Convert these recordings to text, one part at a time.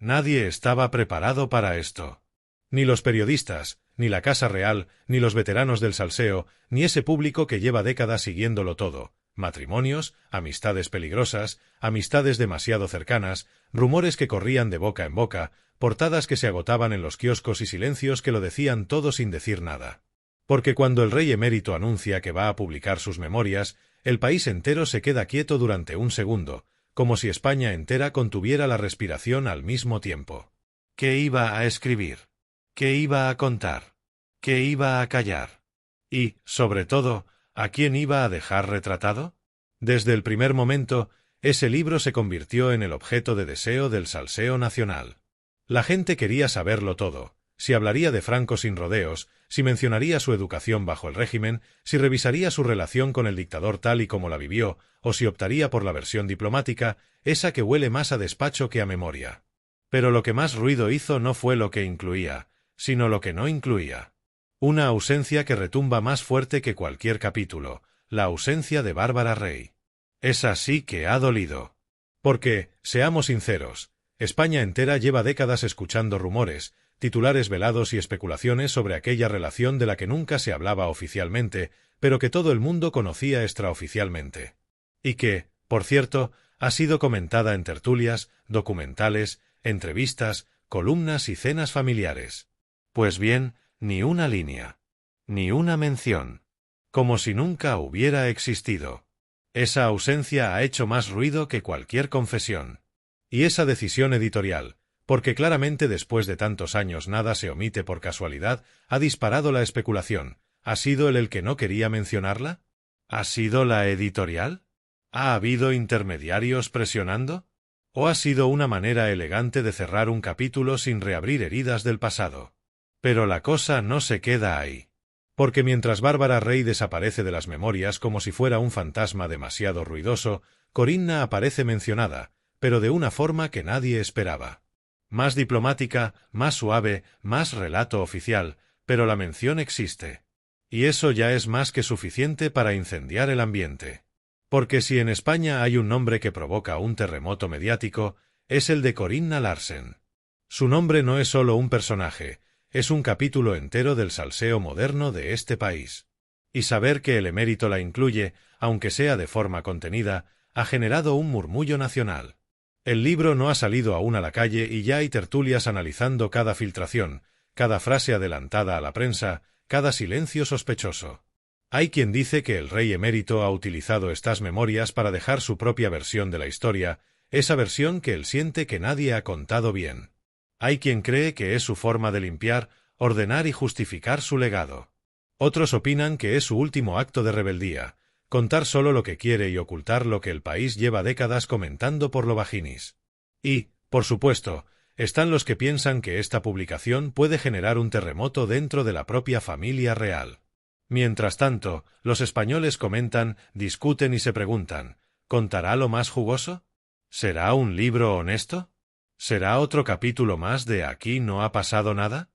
Nadie estaba preparado para esto. Ni los periodistas, ni la Casa Real, ni los veteranos del salseo, ni ese público que lleva décadas siguiéndolo todo. Matrimonios, amistades peligrosas, amistades demasiado cercanas, rumores que corrían de boca en boca, portadas que se agotaban en los kioscos y silencios que lo decían todo sin decir nada. Porque cuando el rey emérito anuncia que va a publicar sus memorias, el país entero se queda quieto durante un segundo, como si España entera contuviera la respiración al mismo tiempo. ¿Qué iba a escribir? ¿Qué iba a contar? ¿Qué iba a callar? Y, sobre todo, ¿a quién iba a dejar retratado? Desde el primer momento, ese libro se convirtió en el objeto de deseo del salseo nacional. La gente quería saberlo todo, si hablaría de Franco sin rodeos, si mencionaría su educación bajo el régimen, si revisaría su relación con el dictador tal y como la vivió, o si optaría por la versión diplomática, esa que huele más a despacho que a memoria. Pero lo que más ruido hizo no fue lo que incluía, sino lo que no incluía. Una ausencia que retumba más fuerte que cualquier capítulo, la ausencia de Bárbara Rey. Esa sí que ha dolido. Porque, seamos sinceros, España entera lleva décadas escuchando rumores, titulares velados y especulaciones sobre aquella relación de la que nunca se hablaba oficialmente, pero que todo el mundo conocía extraoficialmente. Y que, por cierto, ha sido comentada en tertulias, documentales, entrevistas, columnas y cenas familiares. Pues bien, ni una línea. Ni una mención. Como si nunca hubiera existido. Esa ausencia ha hecho más ruido que cualquier confesión. Y esa decisión editorial, porque claramente después de tantos años nada se omite por casualidad, ha disparado la especulación. ¿Ha sido él el que no quería mencionarla? ¿Ha sido la editorial? ¿Ha habido intermediarios presionando? ¿O ha sido una manera elegante de cerrar un capítulo sin reabrir heridas del pasado? Pero la cosa no se queda ahí. Porque mientras Bárbara Rey desaparece de las memorias como si fuera un fantasma demasiado ruidoso, Corinna aparece mencionada, pero de una forma que nadie esperaba. Más diplomática, más suave, más relato oficial, pero la mención existe. Y eso ya es más que suficiente para incendiar el ambiente. Porque si en España hay un nombre que provoca un terremoto mediático, es el de Corinna Larsen. Su nombre no es solo un personaje, es un capítulo entero del salseo moderno de este país. Y saber que el emérito la incluye, aunque sea de forma contenida, ha generado un murmullo nacional. El libro no ha salido aún a la calle y ya hay tertulias analizando cada filtración, cada frase adelantada a la prensa, cada silencio sospechoso. Hay quien dice que el rey emérito ha utilizado estas memorias para dejar su propia versión de la historia, esa versión que él siente que nadie ha contado bien. Hay quien cree que es su forma de limpiar, ordenar y justificar su legado. Otros opinan que es su último acto de rebeldía, contar solo lo que quiere y ocultar lo que el país lleva décadas comentando por lo vaginis. Y, por supuesto, están los que piensan que esta publicación puede generar un terremoto dentro de la propia familia real. Mientras tanto, los españoles comentan, discuten y se preguntan, ¿contará lo más jugoso? ¿Será un libro honesto? ¿Será otro capítulo más de Aquí no ha pasado nada?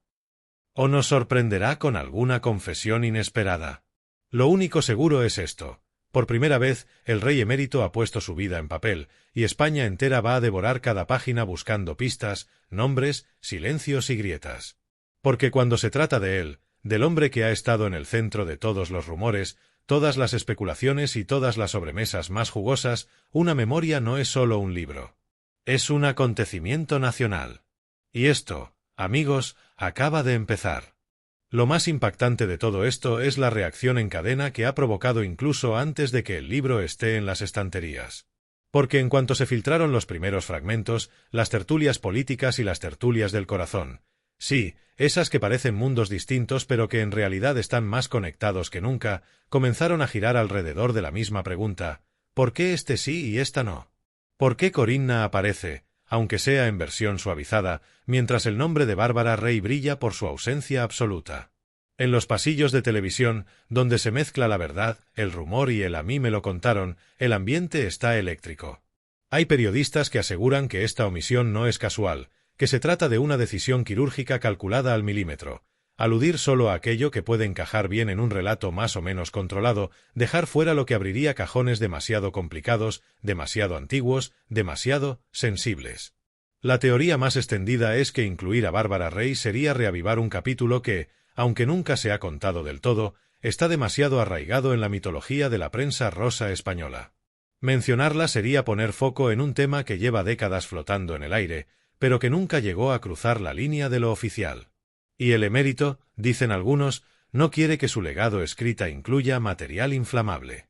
¿O nos sorprenderá con alguna confesión inesperada? Lo único seguro es esto. Por primera vez, el rey emérito ha puesto su vida en papel, y España entera va a devorar cada página buscando pistas, nombres, silencios y grietas. Porque cuando se trata de él, del hombre que ha estado en el centro de todos los rumores, todas las especulaciones y todas las sobremesas más jugosas, una memoria no es solo un libro. Es un acontecimiento nacional. Y esto, amigos, acaba de empezar. Lo más impactante de todo esto es la reacción en cadena que ha provocado incluso antes de que el libro esté en las estanterías. Porque en cuanto se filtraron los primeros fragmentos, las tertulias políticas y las tertulias del corazón, sí, esas que parecen mundos distintos pero que en realidad están más conectados que nunca, comenzaron a girar alrededor de la misma pregunta: ¿por qué este sí y esta no? ¿Por qué Corinna aparece, aunque sea en versión suavizada, mientras el nombre de Bárbara Rey brilla por su ausencia absoluta? En los pasillos de televisión, donde se mezcla la verdad, el rumor y el a mí me lo contaron, el ambiente está eléctrico. Hay periodistas que aseguran que esta omisión no es casual, que se trata de una decisión quirúrgica calculada al milímetro. Aludir solo a aquello que puede encajar bien en un relato más o menos controlado, dejar fuera lo que abriría cajones demasiado complicados, demasiado antiguos, demasiado sensibles. La teoría más extendida es que incluir a Bárbara Rey sería reavivar un capítulo que, aunque nunca se ha contado del todo, está demasiado arraigado en la mitología de la prensa rosa española. Mencionarla sería poner foco en un tema que lleva décadas flotando en el aire, pero que nunca llegó a cruzar la línea de lo oficial. Y el emérito, dicen algunos, no quiere que su legado escrita incluya material inflamable.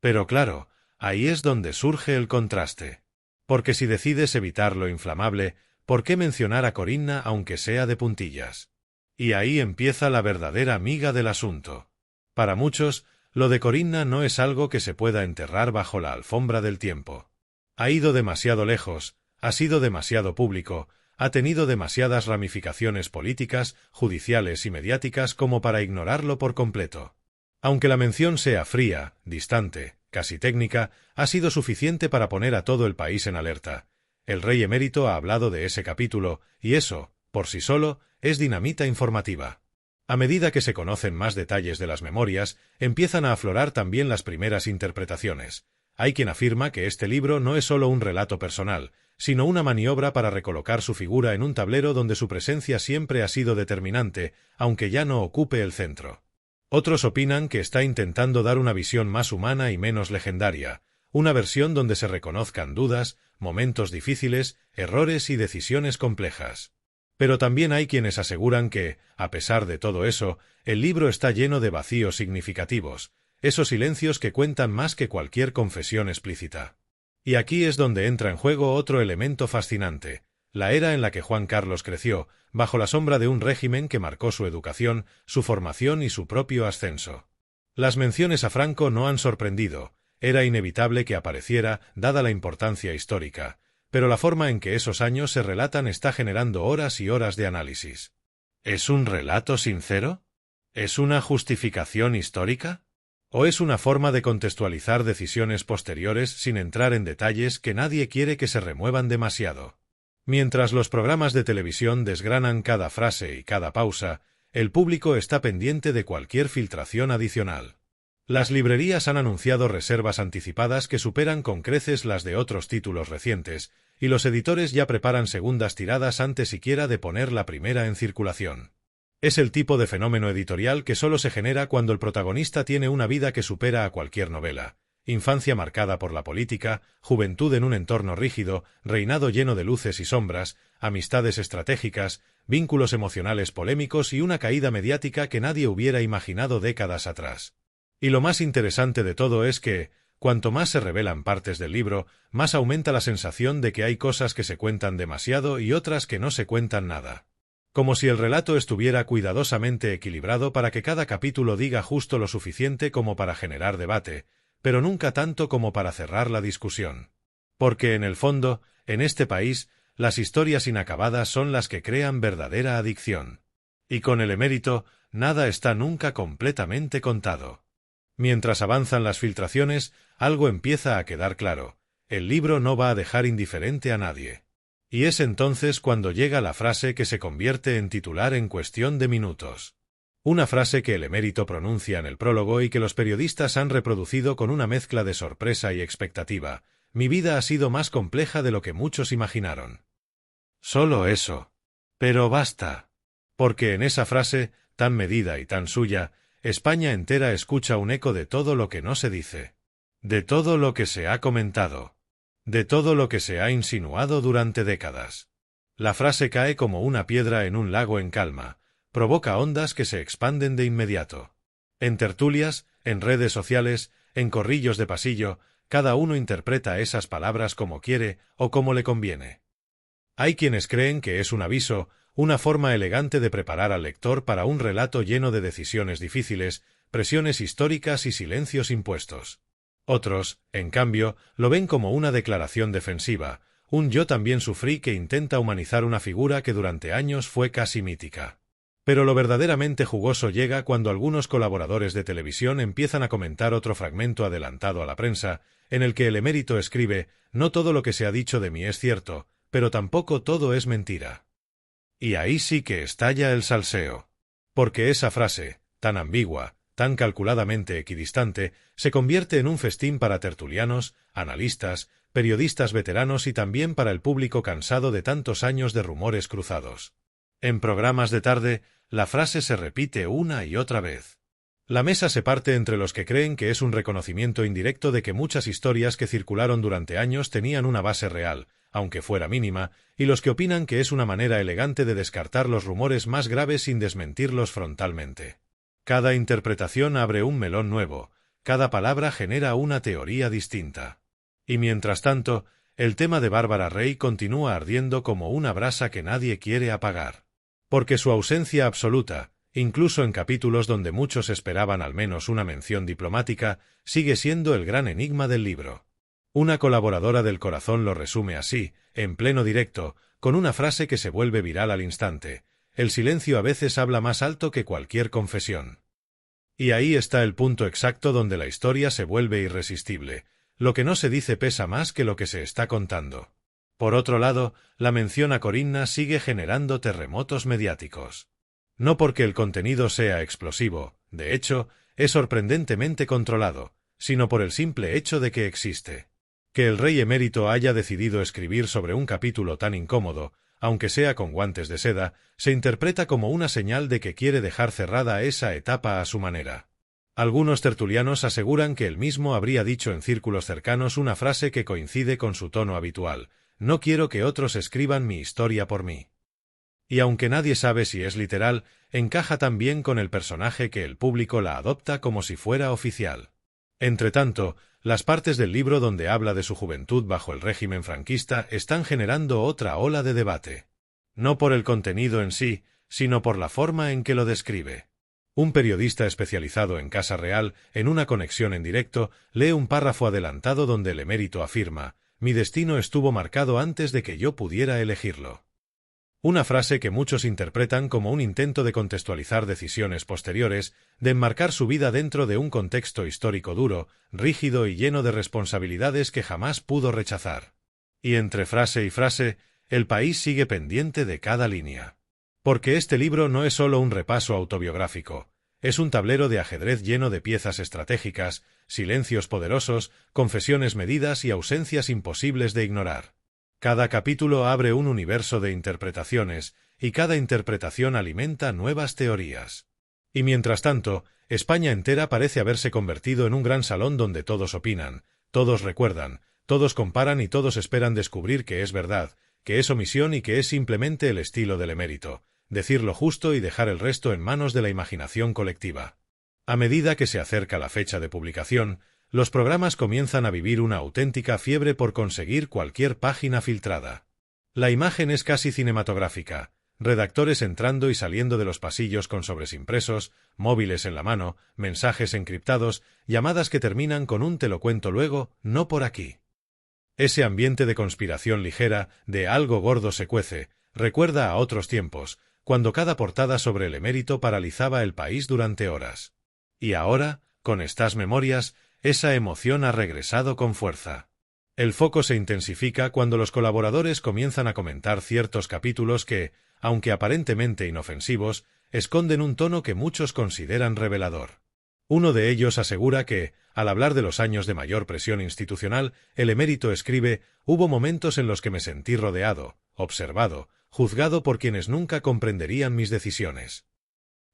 Pero claro, ahí es donde surge el contraste. Porque si decides evitar lo inflamable, ¿por qué mencionar a Corinna aunque sea de puntillas? Y ahí empieza la verdadera miga del asunto. Para muchos, lo de Corinna no es algo que se pueda enterrar bajo la alfombra del tiempo. Ha ido demasiado lejos, ha sido demasiado público, ha tenido demasiadas ramificaciones políticas, judiciales y mediáticas como para ignorarlo por completo. Aunque la mención sea fría, distante, casi técnica, ha sido suficiente para poner a todo el país en alerta. El rey emérito ha hablado de ese capítulo, y eso, por sí solo, es dinamita informativa. A medida que se conocen más detalles de las memorias, empiezan a aflorar también las primeras interpretaciones. Hay quien afirma que este libro no es solo un relato personal, sino una maniobra para recolocar su figura en un tablero donde su presencia siempre ha sido determinante, aunque ya no ocupe el centro. Otros opinan que está intentando dar una visión más humana y menos legendaria, una versión donde se reconozcan dudas, momentos difíciles, errores y decisiones complejas. Pero también hay quienes aseguran que, a pesar de todo eso, el libro está lleno de vacíos significativos, esos silencios que cuentan más que cualquier confesión explícita. Y aquí es donde entra en juego otro elemento fascinante, la era en la que Juan Carlos creció, bajo la sombra de un régimen que marcó su educación, su formación y su propio ascenso. Las menciones a Franco no han sorprendido, era inevitable que apareciera, dada la importancia histórica, pero la forma en que esos años se relatan está generando horas y horas de análisis. ¿Es un relato sincero? ¿Es una justificación histórica? ¿O es una forma de contextualizar decisiones posteriores sin entrar en detalles que nadie quiere que se remuevan demasiado? Mientras los programas de televisión desgranan cada frase y cada pausa, el público está pendiente de cualquier filtración adicional. Las librerías han anunciado reservas anticipadas que superan con creces las de otros títulos recientes, y los editores ya preparan segundas tiradas antes siquiera de poner la primera en circulación. Es el tipo de fenómeno editorial que solo se genera cuando el protagonista tiene una vida que supera a cualquier novela. Infancia marcada por la política, juventud en un entorno rígido, reinado lleno de luces y sombras, amistades estratégicas, vínculos emocionales polémicos y una caída mediática que nadie hubiera imaginado décadas atrás. Y lo más interesante de todo es que, cuanto más se revelan partes del libro, más aumenta la sensación de que hay cosas que se cuentan demasiado y otras que no se cuentan nada. Como si el relato estuviera cuidadosamente equilibrado para que cada capítulo diga justo lo suficiente como para generar debate, pero nunca tanto como para cerrar la discusión. Porque en el fondo, en este país, las historias inacabadas son las que crean verdadera adicción. Y con el emérito, nada está nunca completamente contado. Mientras avanzan las filtraciones, algo empieza a quedar claro: el libro no va a dejar indiferente a nadie. Y es entonces cuando llega la frase que se convierte en titular en cuestión de minutos. Una frase que el emérito pronuncia en el prólogo y que los periodistas han reproducido con una mezcla de sorpresa y expectativa: mi vida ha sido más compleja de lo que muchos imaginaron. Solo eso. Pero basta. Porque en esa frase, tan medida y tan suya, España entera escucha un eco de todo lo que no se dice. De todo lo que se ha comentado. De todo lo que se ha insinuado durante décadas. La frase cae como una piedra en un lago en calma, provoca ondas que se expanden de inmediato. En tertulias, en redes sociales, en corrillos de pasillo, cada uno interpreta esas palabras como quiere o como le conviene. Hay quienes creen que es un aviso, una forma elegante de preparar al lector para un relato lleno de decisiones difíciles, presiones históricas y silencios impuestos. Otros, en cambio, lo ven como una declaración defensiva, un yo también sufrí que intenta humanizar una figura que durante años fue casi mítica. Pero lo verdaderamente jugoso llega cuando algunos colaboradores de televisión empiezan a comentar otro fragmento adelantado a la prensa, en el que el emérito escribe: no todo lo que se ha dicho de mí es cierto, pero tampoco todo es mentira. Y ahí sí que estalla el salseo. Porque esa frase, tan ambigua, tan calculadamente equidistante, se convierte en un festín para tertulianos, analistas, periodistas veteranos y también para el público cansado de tantos años de rumores cruzados. En programas de tarde, la frase se repite una y otra vez. La mesa se parte entre los que creen que es un reconocimiento indirecto de que muchas historias que circularon durante años tenían una base real, aunque fuera mínima, y los que opinan que es una manera elegante de descartar los rumores más graves sin desmentirlos frontalmente. Cada interpretación abre un melón nuevo, cada palabra genera una teoría distinta. Y mientras tanto, el tema de Bárbara Rey continúa ardiendo como una brasa que nadie quiere apagar. Porque su ausencia absoluta, incluso en capítulos donde muchos esperaban al menos una mención diplomática, sigue siendo el gran enigma del libro. Una colaboradora del Corazón lo resume así, en pleno directo, con una frase que se vuelve viral al instante: el silencio a veces habla más alto que cualquier confesión. Y ahí está el punto exacto donde la historia se vuelve irresistible. Lo que no se dice pesa más que lo que se está contando. Por otro lado, la mención a Corinna sigue generando terremotos mediáticos. No porque el contenido sea explosivo, de hecho, es sorprendentemente controlado, sino por el simple hecho de que existe. Que el rey emérito haya decidido escribir sobre un capítulo tan incómodo, aunque sea con guantes de seda, se interpreta como una señal de que quiere dejar cerrada esa etapa a su manera. Algunos tertulianos aseguran que él mismo habría dicho en círculos cercanos una frase que coincide con su tono habitual: no quiero que otros escriban mi historia por mí. Y aunque nadie sabe si es literal, encaja tan bien con el personaje que el público la adopta como si fuera oficial. Entretanto, las partes del libro donde habla de su juventud bajo el régimen franquista están generando otra ola de debate. No por el contenido en sí, sino por la forma en que lo describe. Un periodista especializado en Casa Real, en una conexión en directo, lee un párrafo adelantado donde el emérito afirma: mi destino estuvo marcado antes de que yo pudiera elegirlo. Una frase que muchos interpretan como un intento de contextualizar decisiones posteriores, de enmarcar su vida dentro de un contexto histórico duro, rígido y lleno de responsabilidades que jamás pudo rechazar. Y entre frase y frase, el país sigue pendiente de cada línea. Porque este libro no es solo un repaso autobiográfico, es un tablero de ajedrez lleno de piezas estratégicas, silencios poderosos, confesiones medidas y ausencias imposibles de ignorar. Cada capítulo abre un universo de interpretaciones, y cada interpretación alimenta nuevas teorías. Y mientras tanto, España entera parece haberse convertido en un gran salón donde todos opinan, todos recuerdan, todos comparan y todos esperan descubrir que es verdad, que es omisión y que es simplemente el estilo del emérito: decir lo justo y dejar el resto en manos de la imaginación colectiva. A medida que se acerca la fecha de publicación, los programas comienzan a vivir una auténtica fiebre por conseguir cualquier página filtrada. La imagen es casi cinematográfica: redactores entrando y saliendo de los pasillos con sobres impresos, móviles en la mano, mensajes encriptados, llamadas que terminan con un "te lo cuento luego, no por aquí". Ese ambiente de conspiración ligera, de algo gordo se cuece, recuerda a otros tiempos, cuando cada portada sobre el emérito paralizaba el país durante horas. Y ahora, con estas memorias, esa emoción ha regresado con fuerza. El foco se intensifica cuando los colaboradores comienzan a comentar ciertos capítulos que, aunque aparentemente inofensivos, esconden un tono que muchos consideran revelador. Uno de ellos asegura que, al hablar de los años de mayor presión institucional, el emérito escribe: hubo momentos en los que me sentí rodeado, observado, juzgado por quienes nunca comprenderían mis decisiones.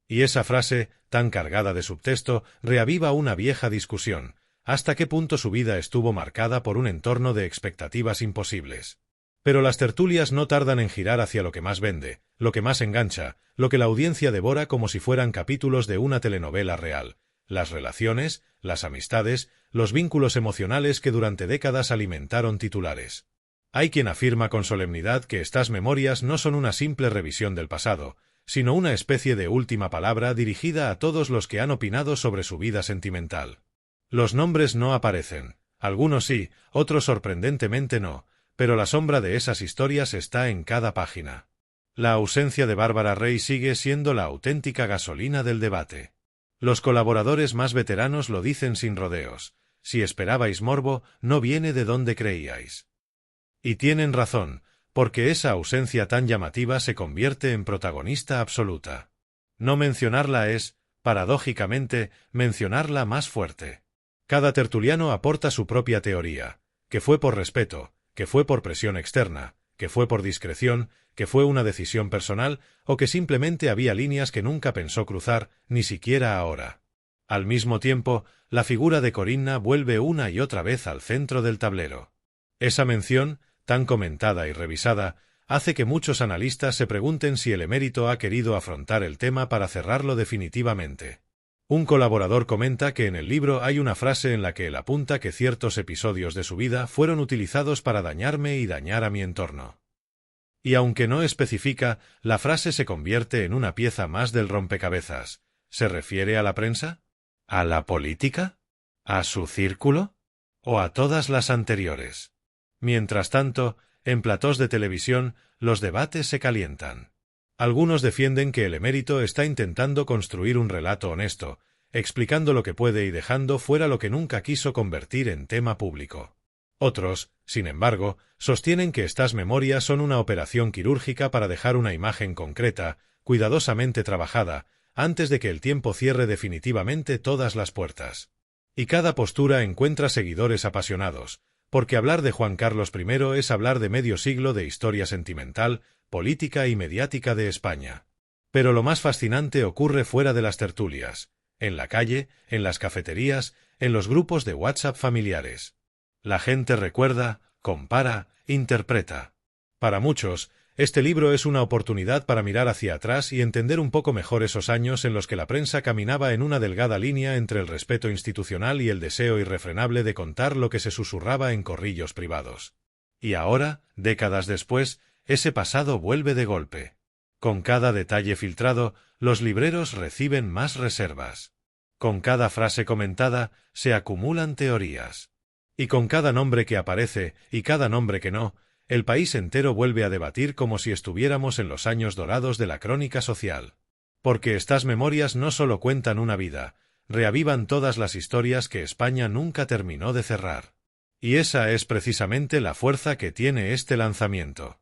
Y esa frase, tan cargada de subtexto, reaviva una vieja discusión: ¿hasta qué punto su vida estuvo marcada por un entorno de expectativas imposibles? Pero las tertulias no tardan en girar hacia lo que más vende, lo que más engancha, lo que la audiencia devora como si fueran capítulos de una telenovela real: las relaciones, las amistades, los vínculos emocionales que durante décadas alimentaron titulares. Hay quien afirma con solemnidad que estas memorias no son una simple revisión del pasado, sino una especie de última palabra dirigida a todos los que han opinado sobre su vida sentimental. Los nombres no aparecen, algunos sí, otros sorprendentemente no, pero la sombra de esas historias está en cada página. La ausencia de Bárbara Rey sigue siendo la auténtica gasolina del debate. Los colaboradores más veteranos lo dicen sin rodeos: si esperabais morbo, no viene de donde creíais. Y tienen razón, porque esa ausencia tan llamativa se convierte en protagonista absoluta. No mencionarla es, paradójicamente, mencionarla más fuerte. Cada tertuliano aporta su propia teoría, que fue por respeto, que fue por presión externa, que fue por discreción, que fue una decisión personal o que simplemente había líneas que nunca pensó cruzar, ni siquiera ahora. Al mismo tiempo, la figura de Corinna vuelve una y otra vez al centro del tablero. Esa mención, tan comentada y revisada, hace que muchos analistas se pregunten si el emérito ha querido afrontar el tema para cerrarlo definitivamente. Un colaborador comenta que en el libro hay una frase en la que él apunta que ciertos episodios de su vida fueron utilizados para dañarme y dañar a mi entorno. Y aunque no especifica, la frase se convierte en una pieza más del rompecabezas. ¿Se refiere a la prensa? ¿A la política? ¿A su círculo? ¿O a todas las anteriores? Mientras tanto, en platós de televisión, los debates se calientan. Algunos defienden que el emérito está intentando construir un relato honesto, explicando lo que puede y dejando fuera lo que nunca quiso convertir en tema público. Otros, sin embargo, sostienen que estas memorias son una operación quirúrgica para dejar una imagen concreta, cuidadosamente trabajada, antes de que el tiempo cierre definitivamente todas las puertas. Y cada postura encuentra seguidores apasionados, porque hablar de Juan Carlos I es hablar de medio siglo de historia sentimental, política y mediática de España. Pero lo más fascinante ocurre fuera de las tertulias, en la calle, en las cafeterías, en los grupos de WhatsApp familiares. La gente recuerda, compara, interpreta. Para muchos, este libro es una oportunidad para mirar hacia atrás y entender un poco mejor esos años en los que la prensa caminaba en una delgada línea entre el respeto institucional y el deseo irrefrenable de contar lo que se susurraba en corrillos privados. Y ahora, décadas después, ese pasado vuelve de golpe. Con cada detalle filtrado, los libreros reciben más reservas. Con cada frase comentada, se acumulan teorías. Y con cada nombre que aparece, y cada nombre que no, el país entero vuelve a debatir como si estuviéramos en los años dorados de la crónica social. Porque estas memorias no solo cuentan una vida, reavivan todas las historias que España nunca terminó de cerrar. Y esa es precisamente la fuerza que tiene este lanzamiento.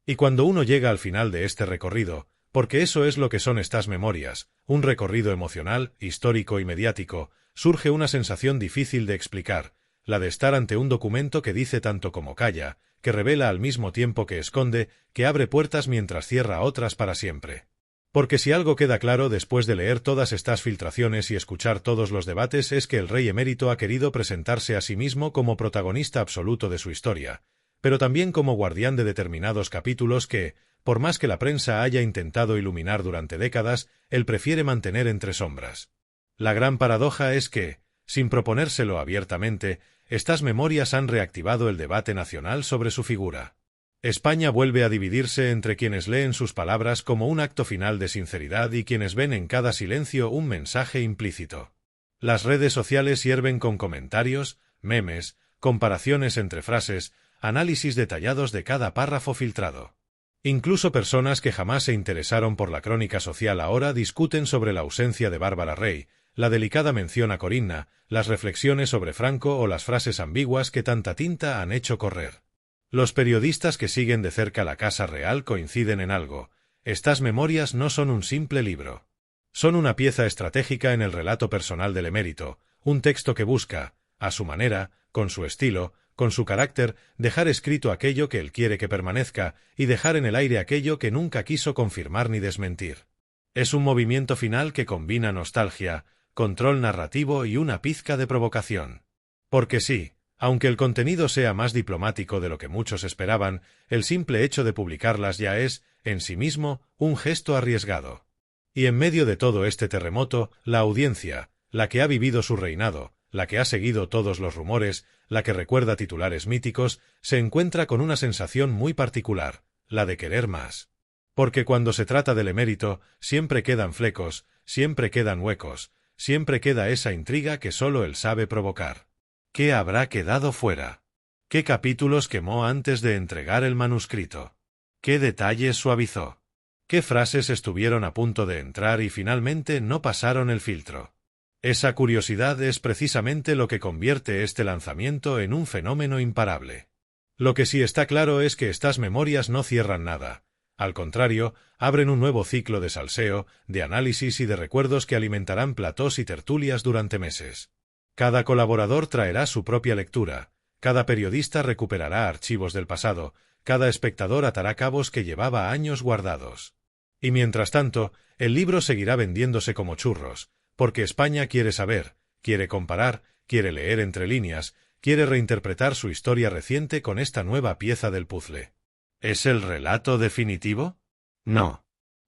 Y cuando uno llega al final de este recorrido, porque eso es lo que son estas memorias, un recorrido emocional, histórico y mediático, surge una sensación difícil de explicar, la de estar ante un documento que dice tanto como calla, que revela al mismo tiempo que esconde, que abre puertas mientras cierra otras para siempre. Porque si algo queda claro después de leer todas estas filtraciones y escuchar todos los debates es que el rey emérito ha querido presentarse a sí mismo como protagonista absoluto de su historia, pero también como guardián de determinados capítulos que, por más que la prensa haya intentado iluminar durante décadas, él prefiere mantener entre sombras. La gran paradoja es que, sin proponérselo abiertamente, estas memorias han reactivado el debate nacional sobre su figura. España vuelve a dividirse entre quienes leen sus palabras como un acto final de sinceridad y quienes ven en cada silencio un mensaje implícito. Las redes sociales hierven con comentarios, memes, comparaciones entre frases, análisis detallados de cada párrafo filtrado. Incluso personas que jamás se interesaron por la crónica social ahora discuten sobre la ausencia de Bárbara Rey, la delicada mención a Corinna, las reflexiones sobre Franco o las frases ambiguas que tanta tinta han hecho correr. Los periodistas que siguen de cerca la Casa Real coinciden en algo: estas memorias no son un simple libro. Son una pieza estratégica en el relato personal del emérito, un texto que busca, a su manera, con su estilo, con su carácter, dejar escrito aquello que él quiere que permanezca y dejar en el aire aquello que nunca quiso confirmar ni desmentir. Es un movimiento final que combina nostalgia, control narrativo y una pizca de provocación. Porque sí, aunque el contenido sea más diplomático de lo que muchos esperaban, el simple hecho de publicarlas ya es, en sí mismo, un gesto arriesgado. Y en medio de todo este terremoto, la audiencia, la que ha vivido su reinado, la que ha seguido todos los rumores, la que recuerda titulares míticos, se encuentra con una sensación muy particular, la de querer más. Porque cuando se trata del emérito, siempre quedan flecos, siempre quedan huecos, siempre queda esa intriga que solo él sabe provocar. ¿Qué habrá quedado fuera? ¿Qué capítulos quemó antes de entregar el manuscrito? ¿Qué detalles suavizó? ¿Qué frases estuvieron a punto de entrar y finalmente no pasaron el filtro? Esa curiosidad es precisamente lo que convierte este lanzamiento en un fenómeno imparable. Lo que sí está claro es que estas memorias no cierran nada. Al contrario, abren un nuevo ciclo de salseo, de análisis y de recuerdos que alimentarán platós y tertulias durante meses. Cada colaborador traerá su propia lectura, cada periodista recuperará archivos del pasado, cada espectador atará cabos que llevaba años guardados. Y mientras tanto, el libro seguirá vendiéndose como churros, porque España quiere saber, quiere comparar, quiere leer entre líneas, quiere reinterpretar su historia reciente con esta nueva pieza del puzzle. ¿Es el relato definitivo? No.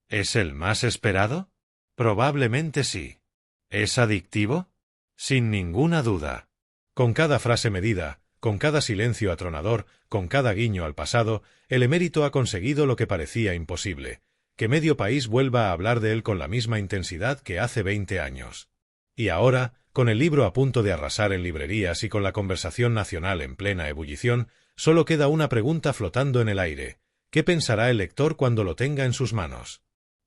¿Es el más esperado? Probablemente sí. ¿Es adictivo? Sin ninguna duda. Con cada frase medida, con cada silencio atronador, con cada guiño al pasado, el emérito ha conseguido lo que parecía imposible, que medio país vuelva a hablar de él con la misma intensidad que hace 20 años. Y ahora, con el libro a punto de arrasar en librerías y con la conversación nacional en plena ebullición, solo queda una pregunta flotando en el aire. ¿Qué pensará el lector cuando lo tenga en sus manos?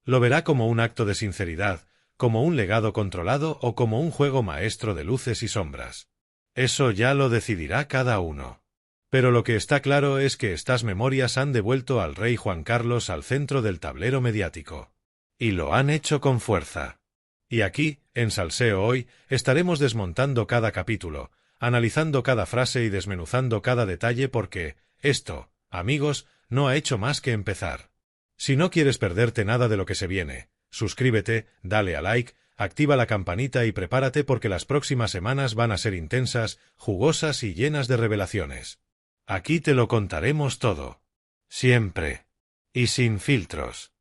¿Lo verá como un acto de sinceridad, como un legado controlado o como un juego maestro de luces y sombras? Eso ya lo decidirá cada uno. Pero lo que está claro es que estas memorias han devuelto al rey Juan Carlos al centro del tablero mediático. Y lo han hecho con fuerza. Y aquí, en Salseo Hoy, estaremos desmontando cada capítulo, analizando cada frase y desmenuzando cada detalle porque esto, amigos, no ha hecho más que empezar. Si no quieres perderte nada de lo que se viene, suscríbete, dale a like, activa la campanita y prepárate porque las próximas semanas van a ser intensas, jugosas y llenas de revelaciones. Aquí te lo contaremos todo. Siempre. Y sin filtros.